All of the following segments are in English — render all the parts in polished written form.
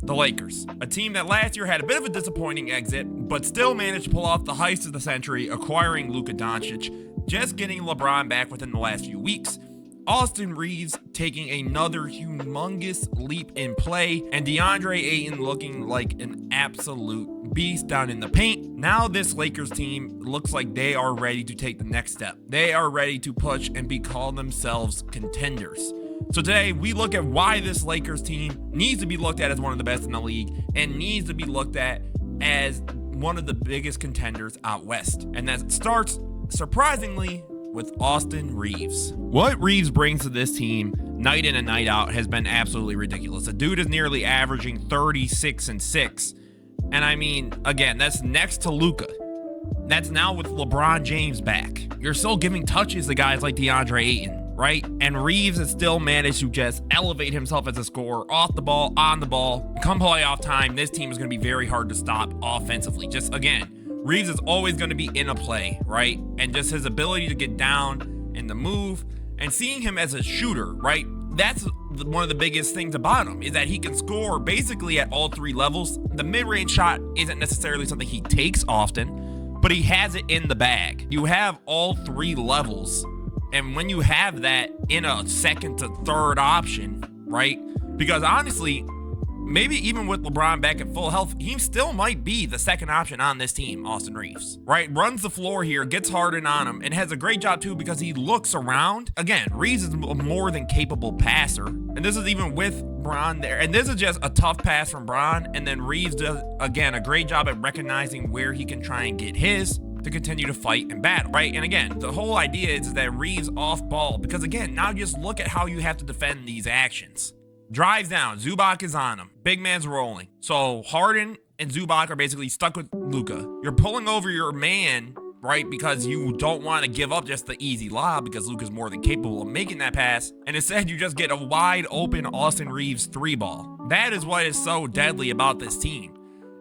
the Lakers, a team that last year had a bit of a disappointing exit, but still managed to pull off the heist of the century, acquiring Luka Doncic, just getting LeBron back within the last few weeks. Austin Reaves taking another humongous leap in play, and Deandre Ayton looking like an absolute beast down in the paint. Now this Lakers team looks like they are ready to take the next step. They are ready to push and call themselves contenders. So today we look at why this Lakers team needs to be looked at as one of the best in the league and needs to be looked at as one of the biggest contenders out west. And that starts, surprisingly, with Austin Reaves. What Reaves brings to this team night in and night out has been absolutely ridiculous. The dude is nearly averaging 36 and 6. And I mean, again, that's next to Luka. That's now with LeBron James back. You're still giving touches to guys like Deandre Ayton, right? And Reaves has still managed to just elevate himself as a scorer off the ball, on the ball. Come playoff time, this team is going to be very hard to stop offensively. Just again, Reaves is always going to be in a play, right? And just his ability to get down in the move and seeing him as a shooter, right? That's one of the biggest things about him, is that he can score basically at all three levels. The mid-range shot isn't necessarily something he takes often, but he has it in the bag. You have all three levels. And when you have that in a second to third option, right? Because honestly, maybe even with LeBron back at full health, he still might be the second option on this team, Austin Reaves, right? Runs the floor here, gets Harden on him, and has a great job too because he looks around. Again, Reaves is a more than capable passer. And this is even with Bron there. And this is just a tough pass from Bron. And then Reaves does, again, a great job at recognizing where he can try and get his to continue to fight and battle, right? And again, the whole idea is that Reaves off ball, because again, now just look at how you have to defend these actions. Drives down, Zubac is on him, big man's rolling. So Harden and Zubac are basically stuck with Luka. You're pulling over your man, right? Because you don't want to give up just the easy lob because Luka's more than capable of making that pass. And instead you just get a wide open Austin Reaves 3-ball. That is what is so deadly about this team,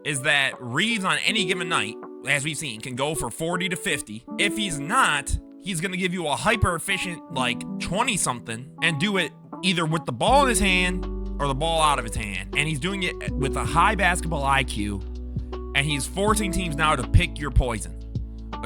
is that Reaves on any given night, as we've seen, can go for 40 to 50. If he's not, he's going to give you a hyper efficient like 20 something and do it either with the ball in his hand or the ball out of his hand. And he's doing it with a high basketball IQ, and he's forcing teams now to pick your poison.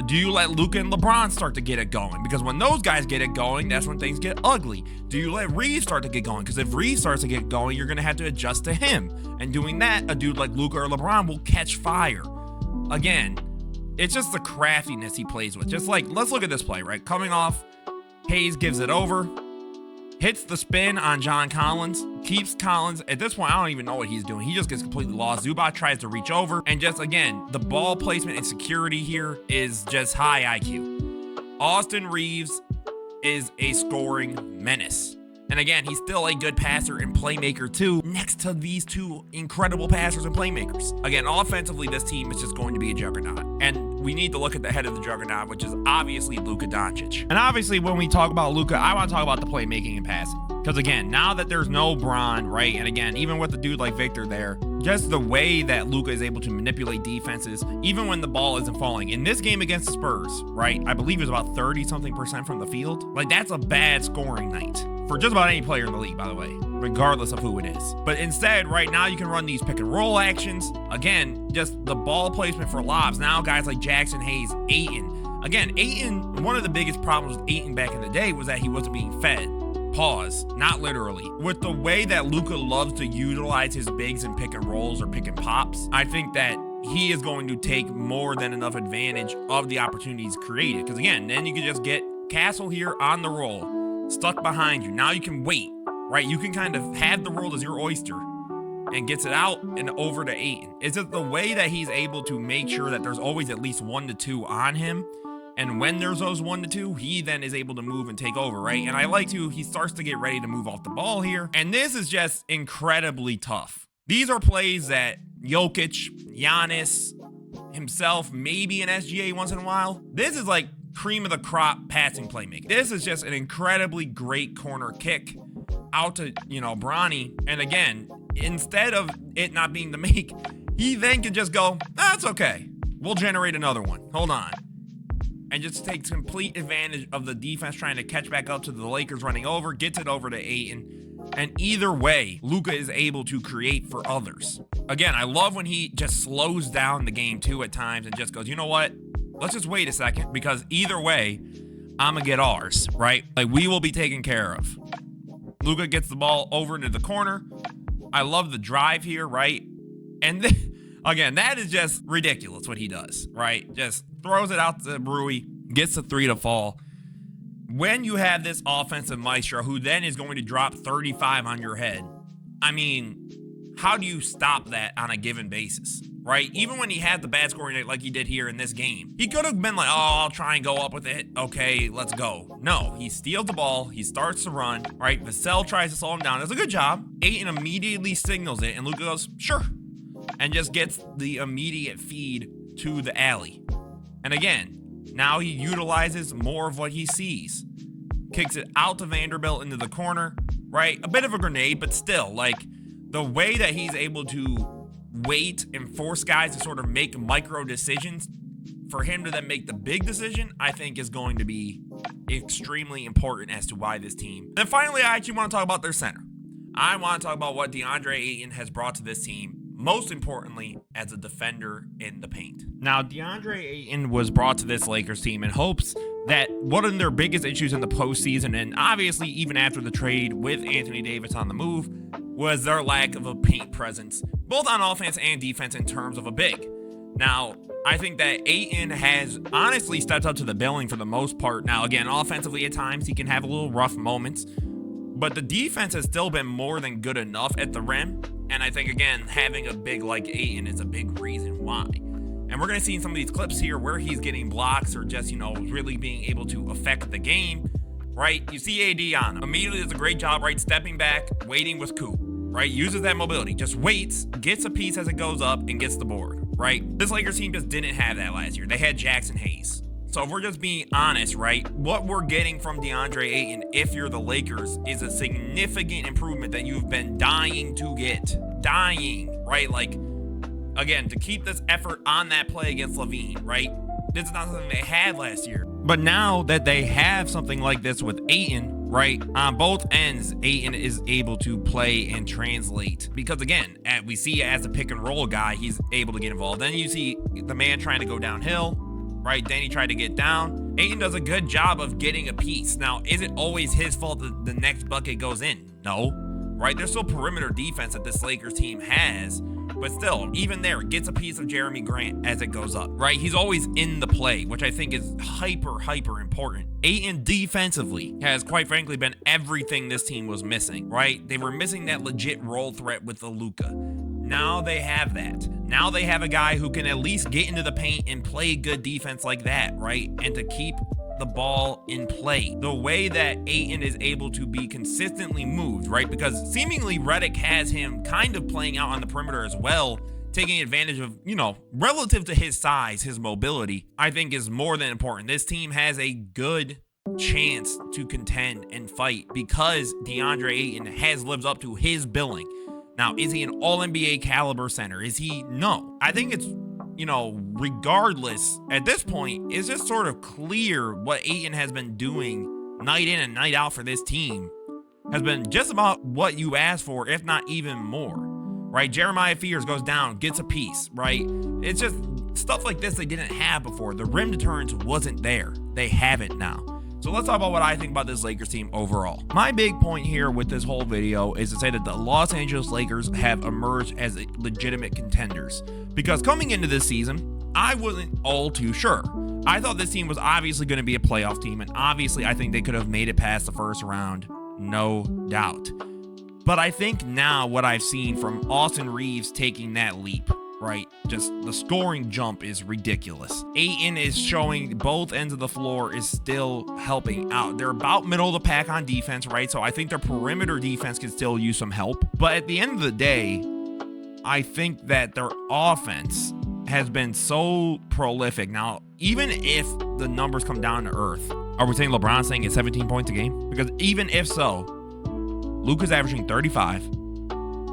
Do you let Luka and LeBron start to get it going? Because when those guys get it going, that's when things get ugly. Do you let Reaves start to get going? Because if Reaves starts to get going, you're going to have to adjust to him. And doing that, a dude like Luka or LeBron will catch fire. Again, it's just the craftiness he plays with. Just like, let's look at this play, right? Coming off, Hayes gives it over, hits the spin on John Collins, keeps Collins. At this point, I don't even know what he's doing. He just gets completely lost. Zubac tries to reach over, and just again, the ball placement and security here is just high IQ. Austin Reaves is a scoring menace. And again, he's still a good passer and playmaker too, next to these two incredible passers and playmakers. Again, offensively, this team is just going to be a juggernaut. And we need to look at the head of the juggernaut, which is obviously Luka Doncic. And obviously, when we talk about Luka, I want to talk about the playmaking and passing. Because again, now that there's no Bron, right? And again, even with a dude like Victor there, just the way that Luka is able to manipulate defenses, even when the ball isn't falling. In this game against the Spurs, right? I believe it was about 30-something% from the field. Like, that's a bad scoring night for just about any player in the league, by the way, regardless of who it is. But instead, right now, you can run these pick and roll actions. Again, just the ball placement for lobs. Now, guys like Jackson Hayes, Ayton. Again, Ayton, one of the biggest problems with Ayton back in the day was that he wasn't being fed. Pause, not literally. With the way that Luka loves to utilize his bigs and pick and rolls or pick and pops, I think that he is going to take more than enough advantage of the opportunities created. Because again, then you can just get Castle here on the roll, stuck behind you. Now you can wait, right? You can kind of have the world as your oyster and gets it out and over to Ayton. It's just the way that he's able to make sure that there's always at least 1 to 2 on him. And when there's those 1 to 2, he then is able to move and take over, right? And I like to, he starts to get ready to move off the ball here. And this is just incredibly tough. These are plays that Jokic, Giannis, himself, maybe an SGA once in a while. This is like cream of the crop passing playmaking. This is just an incredibly great corner kick out to, Bronny. And again, instead of it not being the make, he then can just go, that's okay. We'll generate another one. Hold on. And just takes complete advantage of the defense trying to catch back up to the Lakers running over, gets it over to Ayton. And either way, Luka is able to create for others. Again, I love when he just slows down the game too at times and just goes, you know what? Let's just wait a second, because either way, I'm going to get ours, right? Like, we will be taken care of. Luka gets the ball over into the corner. I love the drive here, right? And then, again, that is just ridiculous what he does, right? Just throws it out to Rui, gets the three to fall. When you have this offensive maestro who then is going to drop 35 on your head, I mean, how do you stop that on a given basis, right? Even when he had the bad scoring night like he did here in this game, he could have been like, oh, I'll try and go up with it. Okay, let's go. No, he steals the ball. He starts to run, right? Vassell tries to slow him down. Does a good job. Ayton immediately signals it, and Luka goes, sure, and just gets the immediate feed to the alley. And again, now he utilizes more of what he sees. Kicks it out to Vanderbilt into the corner, right? A bit of a grenade, but still, like, the way that he's able to wait and force guys to sort of make micro decisions for him to then make the big decision, I think is going to be extremely important as to why this team. Then finally, I actually want to talk about their center. I want to talk about what Deandre Ayton has brought to this team, most importantly, as a defender in the paint. Now, Deandre Ayton was brought to this Lakers team in hopes that one of their biggest issues in the postseason, and obviously even after the trade with Anthony Davis on the move, was their lack of a paint presence, both on offense and defense in terms of a big. Now, I think that Ayton has honestly stepped up to the billing for the most part. Now, again, offensively at times, he can have a little rough moments, but the defense has still been more than good enough at the rim. And I think, again, having a big like Ayton is a big reason why. And we're going to see in some of these clips here where he's getting blocks or just, really being able to affect the game, right? You see AD on him. Immediately does a great job, right? Stepping back, waiting with Coop, right? Uses that mobility, just waits, gets a piece as it goes up, and gets the board, right? This Lakers team just didn't have that last year. They had Jackson Hayes. So if we're just being honest, right, what we're getting from Deandre Ayton, if you're the Lakers, is a significant improvement that you've been dying to get. Dying, right? Like, again, to keep this effort on that play against Levine, right? This is not something they had last year. But now that they have something like this with Ayton, right, on both ends, Ayton is able to play and translate. Because again, we see as a pick and roll guy, he's able to get involved. Then you see the man trying to go downhill, right? Then he tried to get down. Ayton does a good job of getting a piece. Now, is it always his fault that the next bucket goes in? No, right? There's still perimeter defense that this Lakers team has, but still, even there, it gets a piece of Jeremy Grant as it goes up, right? He's always in the play, which I think is hyper important. Ayton defensively has, quite frankly, been everything this team was missing, right? They were missing that legit role threat with the Luka. Now they have that. Now they have a guy who can at least get into the paint and play good defense like that, right? And to keep the ball in play. The way that Ayton is able to be consistently moved, right? Because seemingly Redick has him kind of playing out on the perimeter as well, taking advantage of, relative to his size, his mobility, I think is more than important. This team has a good chance to contend and fight because Deandre Ayton has lived up to his billing. Now, is he an all-NBA caliber center? Is he? No. I think it's, regardless, at this point, it's just sort of clear what Ayton has been doing night in and night out for this team has been just about what you asked for, if not even more, right? Jeremiah Fears goes down, gets a piece, right? It's just stuff like this they didn't have before. The rim deterrence wasn't there. They have it now. So let's talk about what I think about this Lakers team overall. My big point here with this whole video is to say that the Los Angeles Lakers have emerged as legitimate contenders. Because coming into this season, I wasn't all too sure. I thought this team was obviously going to be a playoff team, and obviously I think they could have made it past the first round, no doubt. But I think now what I've seen from Austin Reaves taking that leap, right? Just the scoring jump is ridiculous. Ayton is showing both ends of the floor is still helping out. They're about middle of the pack on defense, right? So I think their perimeter defense can still use some help. But at the end of the day, I think that their offense has been so prolific. Now, even if the numbers come down to earth, are we saying LeBron's saying it's 17 points a game? Because even if so, Luka's averaging 35.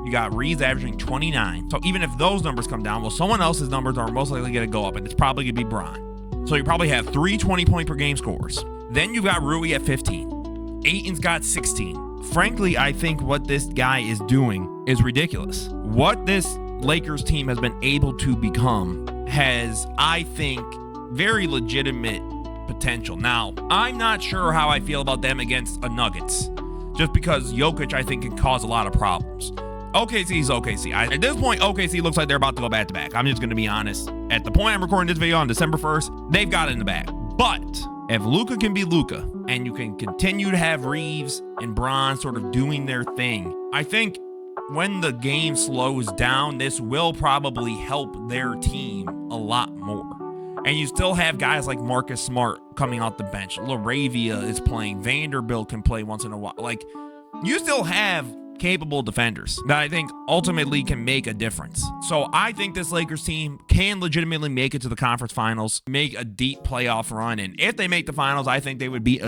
You got Reaves averaging 29. So even if those numbers come down, well, someone else's numbers are most likely going to go up, and it's probably going to be Bron. So you probably have 3 20-point per game scores. Then you've got Rui at 15. Ayton's got 16. frankly, I think what this guy is doing is ridiculous. What this Lakers team has been able to become has, I think, very legitimate potential. Now, I'm not sure how I feel about them against a Nuggets, just because Jokic, I think, can cause a lot of problems. OKC is OKC. At this point, OKC looks like they're about to go back-to-back. I'm just going to be honest. At the point I'm recording this video on December 1st, they've got it in the bag. But if Luka can be Luka, and you can continue to have Reaves and Bron sort of doing their thing, I think when the game slows down, this will probably help their team a lot more. And you still have guys like Marcus Smart coming off the bench. Reaves is playing. Vanderbilt can play once in a while. Like, you still have capable defenders that I think ultimately can make a difference. So I think this Lakers team can legitimately make it to the conference finals, make a deep playoff run. And if they make the finals, I think they would beat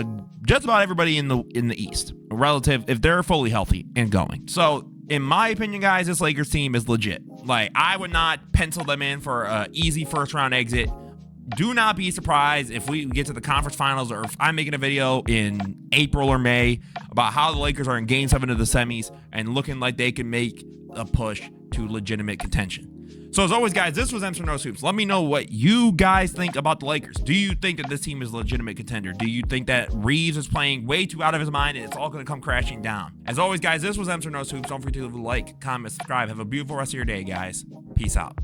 just about everybody in the East, relative, if they're fully healthy and going. So in my opinion, guys, this Lakers team is legit. Like, I would not pencil them in for an easy first round exit. Do not be surprised if we get to the conference finals, or if I'm making a video in April or May about how the Lakers are in game 7 of the semis and looking like they can make a push to legitimate contention. So as always, guys, this was Mr. No Hoops. Let me know what you guys think about the Lakers. Do you think that this team is a legitimate contender? Do you think that Reaves is playing way too out of his mind and it's all going to come crashing down? As always, guys, this was Mr. No Hoops. Don't forget to leave a like, comment, subscribe. Have a beautiful rest of your day, guys. Peace out.